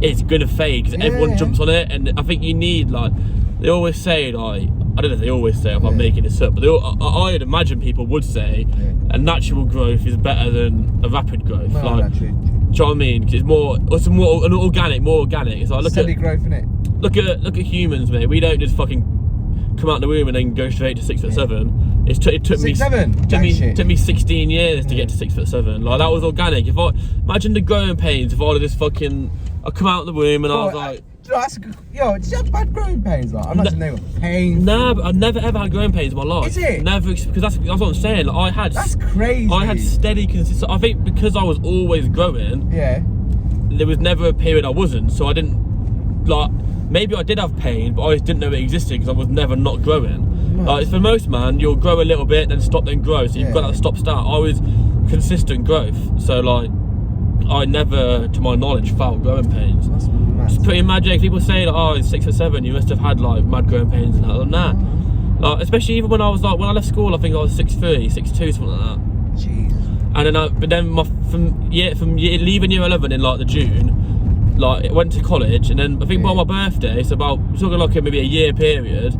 Speaker 2: it's gonna fade because everyone jumps on it. And I think you need, like, they always say, like, I don't know if they always say, if I'm making this up, but I'd imagine people would say a natural growth is better than a rapid growth.
Speaker 1: No,
Speaker 2: like, do you know what I mean? Because it's more organic. It's like
Speaker 1: steady growth, innit?
Speaker 2: Look at humans, mate. We don't just fucking come out the womb and then go straight to 6'7". It took me 16 years to get to 6'7". Like, that was organic. Imagine the growing pains if I just fucking, I come out of the womb and I was like,
Speaker 1: did you have bad growing pains? Like, I imagine they were painful.
Speaker 2: Nah, but I've never ever had growing pains in my life.
Speaker 1: Is it?
Speaker 2: Never, because that's what I'm saying. Like,
Speaker 1: that's crazy.
Speaker 2: I had steady, consistent. I think because I was always growing. There was never a period I wasn't. So I didn't, like, maybe I did have pain, but I just didn't know it existed because I was never not growing. Like, for most man, you'll grow a little bit, then stop, then grow. So you've got that stop-start. I was consistent growth. So like, I never, to my knowledge, felt growing pains.
Speaker 1: That's mad.
Speaker 2: Just pretty magic. People say that, oh, it's 6 or 7, you must have had like mad growing pains and that. Nah. Like, especially even when I was like, when I left school, I think I was 6'3", 6'2", something like that.
Speaker 1: Jeez.
Speaker 2: And then from leaving year 11 in like the June, like, I went to college, and then I think by my birthday, so about, we're talking like maybe a year period,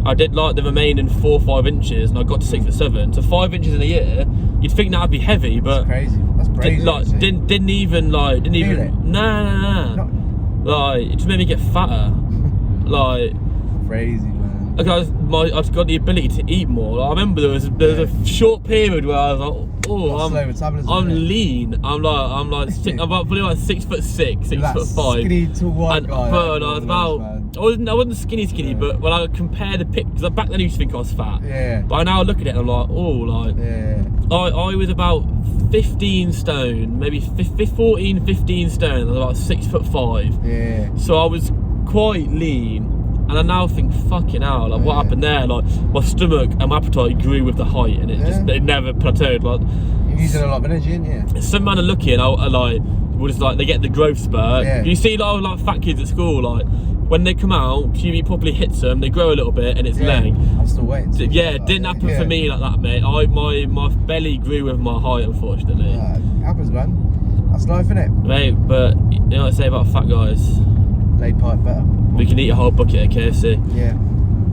Speaker 2: I did like the remaining 4 or 5 inches, and I got to 6'7". So 5 inches in a year, you'd think that'd be heavy, but
Speaker 1: that's crazy. That's crazy.
Speaker 2: Didn't even. Nah. Like, it just made me get fatter. Like,
Speaker 1: crazy, man.
Speaker 2: Like, I've got the ability to eat more. Like, I remember there was a short period where I was like, I'm lean. I'm probably like 6'6", 6'5".
Speaker 1: Skinny to white guy.
Speaker 2: But I was about, I wasn't skinny, but when I compare the pic, because back then I used to think I was fat. But I now look at it and I'm like, I was about 15 stone, maybe 14, 15 stone. I was about 6'5". So I was quite lean. And I now think, fucking hell, like, what happened there? Like, my stomach and my appetite grew with the height, and it never plateaued. Like,
Speaker 1: you're using a lot of energy, ain't you?
Speaker 2: Some man are lucky, and will just like, they get the growth spurt. You see, like fat kids at school, like, when they come out, puberty properly hits them, they grow a little bit, and it's leg.
Speaker 1: I'm still waiting.
Speaker 2: It didn't happen for me like that, mate. My belly grew with my height, unfortunately.
Speaker 1: It happens, man. That's life, innit?
Speaker 2: Mate, but you know what I say about fat guys?
Speaker 1: Laid pipe better.
Speaker 2: We can eat a whole bucket of KFC.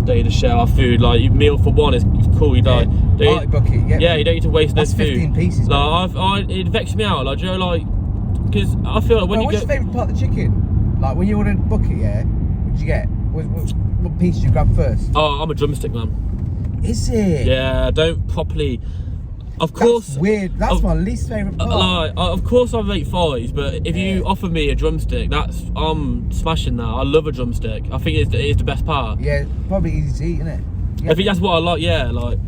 Speaker 2: Don't need to share our food. Like, meal for one is cool. You bucket. You don't need to waste no food.
Speaker 1: 15 pieces.
Speaker 2: Like, it vexed me out. Like, Joe, like, because I feel like when
Speaker 1: what's your favourite part of the chicken? Like, when you ordered a bucket, what did you get? What piece did you grab first?
Speaker 2: Oh, I'm a drumstick man.
Speaker 1: Is it?
Speaker 2: Yeah, I don't properly. Of course,
Speaker 1: that's weird. That's my least favourite part.
Speaker 2: Of course, I rate thighs, but if you offer me a drumstick, I'm smashing that. I love a drumstick. I think it is the best part.
Speaker 1: Yeah, probably easy to eat, isn't it?
Speaker 2: I think that's what I like. Yeah, like,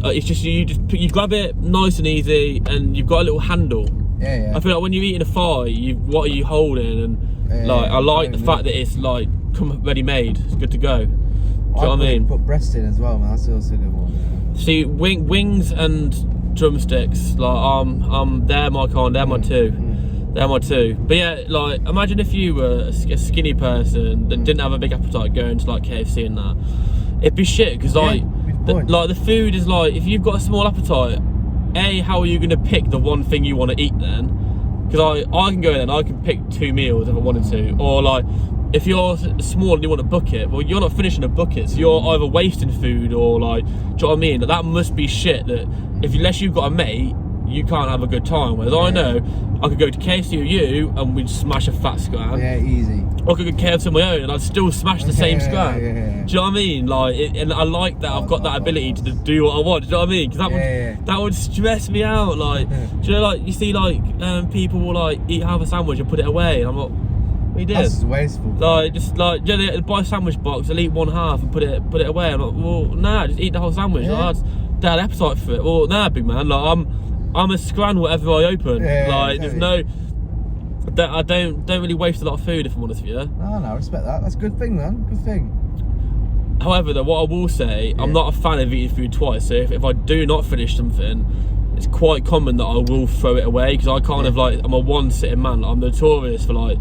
Speaker 2: it's just you grab it nice and easy, and you've got a little handle. I feel like when you're eating a thigh, what are you holding? And I like the fact that it's like ready made. It's good to go. Do you know what I mean?
Speaker 1: Put breast in as well, man. That's also a good one.
Speaker 2: See, wings and drumsticks, like, they're my kind. They're my two. They're my two. But yeah, like, imagine if you were a skinny person that didn't have a big appetite going to like KFC and that. It'd be shit, because like the food is like, if you've got a small appetite, how are you going to pick the one thing you want to eat then? Because I can go in and I can pick 2 meals if I wanted to, or like, if you're small and you want a bucket, well, you're not finishing a bucket, so you're either wasting food or like, do you know what I mean? That must be shit that unless you've got a mate, you can't have a good time. Whereas I know I could go to KFC with you and we'd smash a fat scran.
Speaker 1: Yeah, easy.
Speaker 2: Or I could go to KFC on my own and I'd still smash the same scran.
Speaker 1: Yeah.
Speaker 2: Do you know what I mean? Like, and I like that I've got that ability to do what I want. Do you know what I mean? Because that would stress me out. Like, do you know, like you see, like people will like eat half a sandwich and put it away, and I'm like, what are you doing?
Speaker 1: That's wasteful.
Speaker 2: Like, just like, you know, they buy a sandwich box, they'll eat one half and put it away. I'm like, well, nah, just eat the whole sandwich. Like, they had appetite for it. Well, nah, big man. Like, I'm a scran whatever I open. Like, there's no. I don't really waste a lot of food, if I'm honest with you.
Speaker 1: No, I respect that. That's a good thing, man. Good thing.
Speaker 2: However, though, what I will say, I'm not a fan of eating food twice. So if I do not finish something, it's quite common that I will throw it away, because I kind of like, I'm a one-sitting man. I'm notorious for like,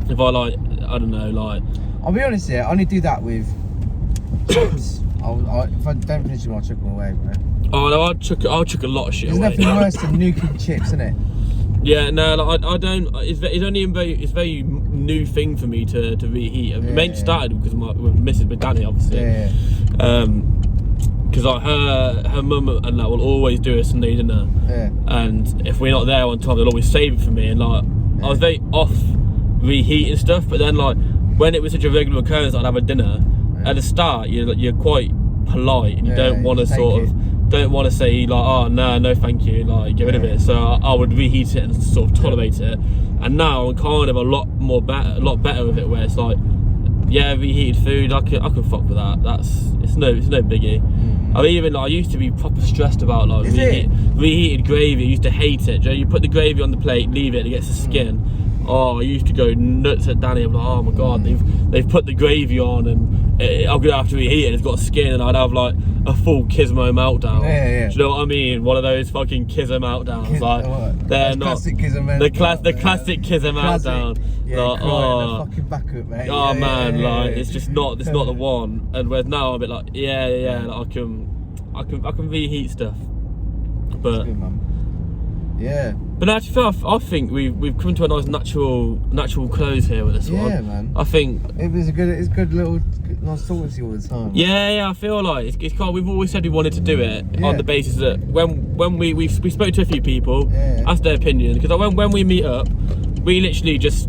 Speaker 2: if I like, I don't know, like.
Speaker 1: I'll be honest here. I only do that with chips. If I don't finish them, I'll chuck them away, bro.
Speaker 2: Oh no, I'll chuck a lot of shit away.
Speaker 1: There's nothing worse than nuking chips, isn't it?
Speaker 2: Yeah, no, like, I don't. It's only it's very new thing for me to reheat. And main started because with Mrs. Danny, obviously. Because like her mum and that will always do a Sunday dinner. And if we're not there on time, they'll always save it for me. And like, I was very off reheating stuff, but then like when it was such a regular occurrence, I'd have a dinner. At the start, you're quite polite and you don't want to don't want to say like, oh no thank you, like get rid of it. So I would reheat it and sort of tolerate it. And now I'm kind of a lot better with it, where it's like, yeah, reheated food, I can fuck with that. It's no biggie. I even I used to be proper stressed about like reheated gravy. I used to hate it. You put the gravy on the plate, leave it, it gets the skin. Oh, I used to go nuts at Danny. I'm like, oh my god, they've put the gravy on, and I'm gonna have to reheat it. It's got skin, and I'd have like a full Kismo meltdown. Do you know what I mean? One of those fucking Kismo meltdowns. Like, they're not
Speaker 1: classic Kismo
Speaker 2: the classic Kismo meltdown.
Speaker 1: Yeah,
Speaker 2: like,
Speaker 1: oh, fucking back up, mate.
Speaker 2: Oh man, like it's just not the one. And whereas now I'm a bit like, like, I can reheat stuff. But
Speaker 1: that's good, man. Yeah.
Speaker 2: But actually, I think we've come to a nice natural close here with this one.
Speaker 1: Yeah, man.
Speaker 2: I think
Speaker 1: it's good little nice talking to you all the time.
Speaker 2: Yeah. I feel like it's kind of, we've always said we wanted to do it on the basis that when we spoke to a few people, asked their opinion, because when we meet up, we literally just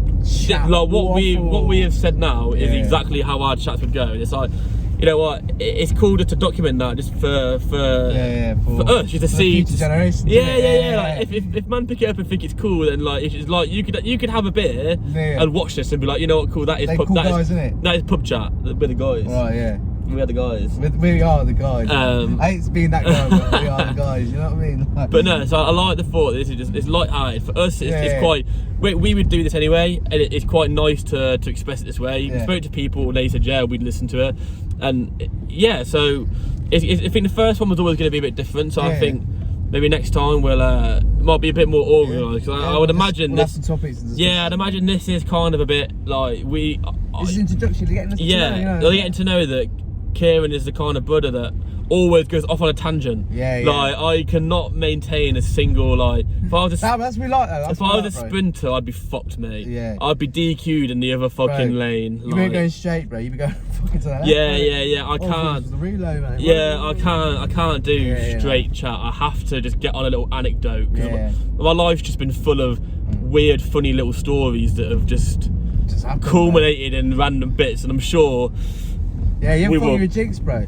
Speaker 2: like what we have said now is exactly how our chats would go. It's like, you know what? It's cool just to document that, just for us, just to see.
Speaker 1: Future generations.
Speaker 2: Like if man pick it up and think it's cool, then like it's just like you could have a beer and watch this and be like, you know what? Cool. That is pub.
Speaker 1: Cool guys, isn't it?
Speaker 2: That is pub chat with the guys.
Speaker 1: Right. Yeah.
Speaker 2: We are the guys.
Speaker 1: We are the guys. I hate being that guy, but we are the guys. You know what I mean? Like,
Speaker 2: but no, so I like the thought. This is just, it's light-hearted. For us, it's quite. We would do this anyway, and it's quite nice to express it this way. We spoke to people, and they said, yeah, we'd listen to it, and so I think the first one was always going to be a bit different. So I think maybe next time we'll might be a bit more organised. I would imagine
Speaker 1: we'll have some topics.
Speaker 2: I'd imagine this is kind of a bit like
Speaker 1: this is introduction to getting us to know, you know?
Speaker 2: They're getting to know that Kieran is the kind of brother that always goes off on a tangent. Like, I cannot maintain a single, like, if I was
Speaker 1: that's me like that.
Speaker 2: If I was a sprinter, I'd be fucked, mate. I'd be DQ'd in the other fucking lane.
Speaker 1: You'd be going straight, bro. You'd be going fucking to that.
Speaker 2: I can't.
Speaker 1: The reload, mate.
Speaker 2: I can't do straight chat. I have to just get on a little anecdote. My life's just been full of weird, funny little stories that have just happened, culminated in random bits, and I'm sure.
Speaker 1: Yeah, you haven't your jinx, bro.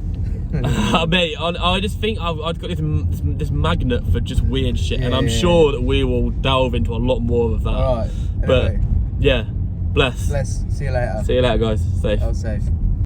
Speaker 2: Mate, I just think I've got this magnet for just weird shit, and I'm sure that we will delve into a lot more of that.
Speaker 1: Alright.
Speaker 2: But, bless.
Speaker 1: See you later.
Speaker 2: See you later, guys. Safe.
Speaker 1: Safe.